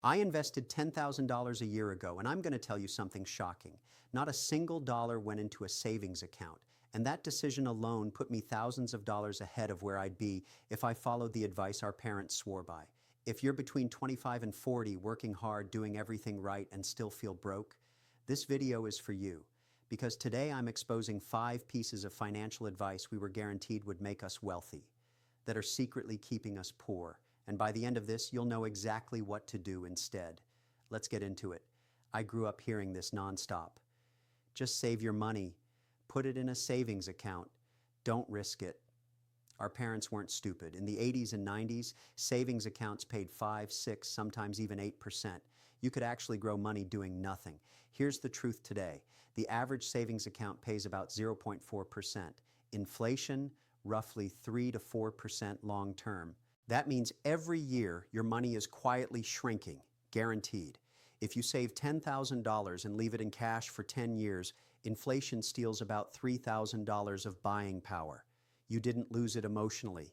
I invested $10,000 a year ago, and I'm going to tell you something shocking. Not a single dollar went into a savings account, and that decision alone put me thousands of dollars ahead of where I'd be if I followed the advice our parents swore by. If you're between 25 and 40, working hard, doing everything right, and still feel broke, this video is for you. Because today I'm exposing 5 pieces of financial advice we were guaranteed would make us wealthy, that are secretly keeping us poor. And by the end of this, you'll know exactly what to do instead. Let's get into it. I grew up hearing this nonstop. Just save your money. Put it in a savings account. Don't risk it. Our parents weren't stupid. In the 80s and 90s, savings accounts paid 5, 6, sometimes even 8%. You could actually grow money doing nothing. Here's the truth today. The average savings account pays about 0.4%. Inflation, roughly 3 to 4% long term. That means every year your money is quietly shrinking, guaranteed. If you save $10,000 and leave it in cash for 10 years, inflation steals about $3,000 of buying power. You didn't lose it emotionally.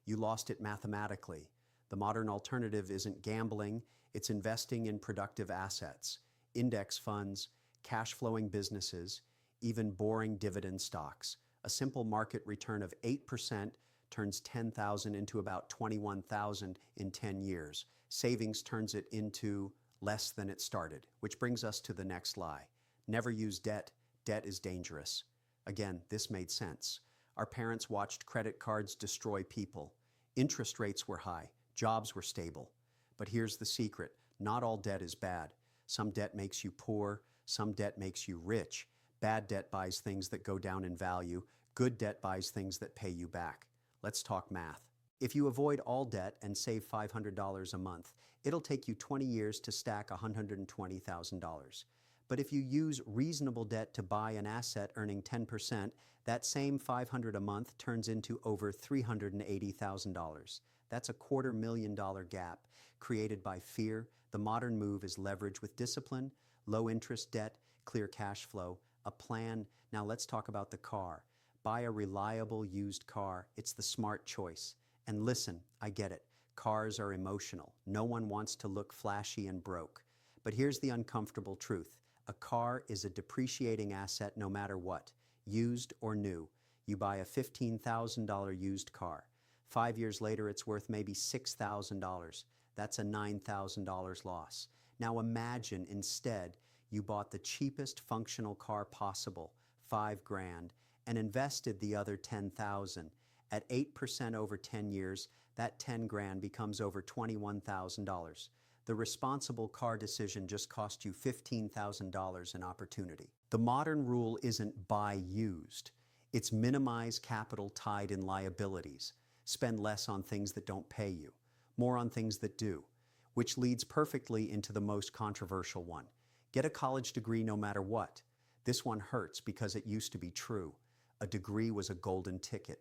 You lost it mathematically. The modern alternative isn't gambling, it's investing in productive assets, index funds, cash-flowing businesses, even boring dividend stocks. A simple market return of 8% turns 10,000 into about 21,000 in 10 years. Savings turns it into less than it started, which brings us to the next lie. Never use debt. Debt is dangerous. Again, this made sense. Our parents watched credit cards destroy people. Interest rates were high. Jobs were stable. But here's the secret. Not all debt is bad. Some debt makes you poor. Some debt makes you rich. Bad debt buys things that go down in value. Good debt buys things that pay you back. Let's talk math. If you avoid all debt and save $500 a month, it'll take you 20 years to stack $120,000. But if you use reasonable debt to buy an asset earning 10%, that same $500 a month turns into over $380,000. That's a $250,000 gap created by fear. The modern move is leverage with discipline, low interest debt, clear cash flow, a plan. Now let's talk about the car. Buy a reliable used car. It's the smart choice. And listen, I get it. Cars are emotional. No one wants to look flashy and broke. But here's the uncomfortable truth. A car is a depreciating asset no matter what, used or new. You buy a $15,000 used car. 5 years later, it's worth maybe $6,000. That's a $9,000 loss. Now imagine instead you bought the cheapest functional car possible, $5,000, and invested the other $10,000. At 8% over 10 years, that $10,000 becomes over $21,000. The responsible car decision just cost you $15,000 in opportunity. The modern rule isn't buy used. It's minimize capital tied in liabilities. Spend less on things that don't pay you, more on things that do, which leads perfectly into the most controversial one. Get a college degree no matter what. This one hurts because it used to be true. A degree was a golden ticket.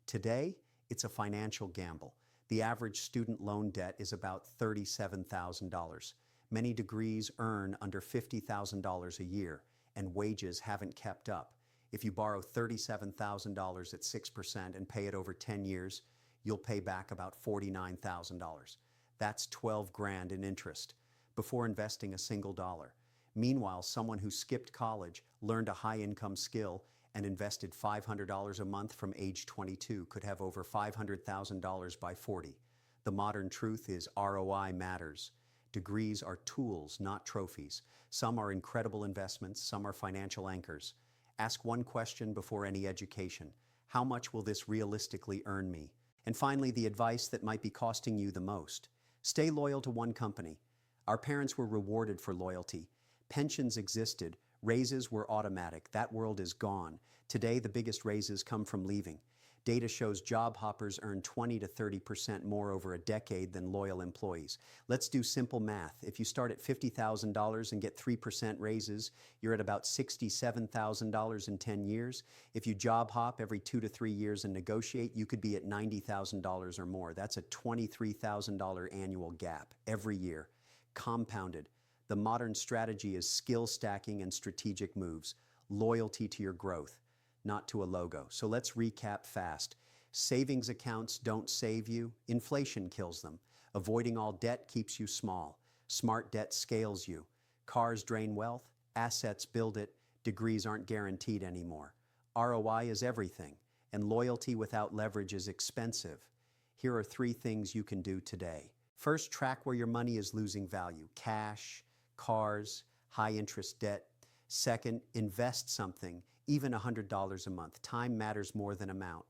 Today, it's a financial gamble. The average student loan debt is about $37,000. Many degrees earn under $50,000 a year, and wages haven't kept up. If you borrow $37,000 at 6% and pay it over 10 years, you'll pay back about $49,000. That's $12,000 in interest before investing a single dollar. Meanwhile, someone who skipped college, learned a high-income skill, and invested $500 a month from age 22 could have over $500,000 by 40. The modern truth is ROI matters. Degrees are tools, not trophies. Some are incredible investments, some are financial anchors. Ask one question before any education. How much will this realistically earn me? And finally, the advice that might be costing you the most. Stay loyal to one company. Our parents were rewarded for loyalty. Pensions existed. Raises were automatic. That world is gone. Today, the biggest raises come from leaving. Data shows job hoppers earn 20 to 30% more over a decade than loyal employees. Let's do simple math. If you start at $50,000 and get 3% raises, you're at about $67,000 in 10 years. If you job hop every 2 to 3 years and negotiate, you could be at $90,000 or more. That's a $23,000 annual gap every year, compounded. The modern strategy is skill stacking and strategic moves, loyalty to your growth, not to a logo. So let's recap fast. Savings accounts don't save you. Inflation kills them. Avoiding all debt keeps you small. Smart debt scales you. Cars drain wealth, assets build it, degrees aren't guaranteed anymore. ROI is everything, and loyalty without leverage is expensive. Here are 3 things you can do today. First, track where your money is losing value. Cash, cars, high-interest debt. Second, invest something, even $100 a month. Time matters more than amount.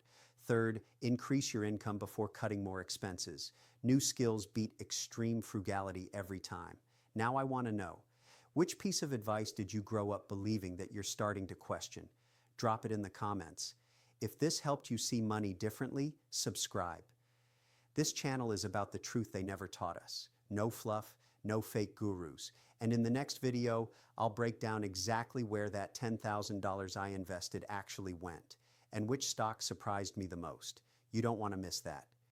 Third, increase your income before cutting more expenses. New skills beat extreme frugality every time. Now I want to know, which piece of advice did you grow up believing that you're starting to question? Drop it in the comments. If this helped you see money differently, subscribe. This channel is about the truth they never taught us. No fluff, no fake gurus. And in the next video, I'll break down exactly where that $10,000 I invested actually went, and which stock surprised me the most. You don't want to miss that.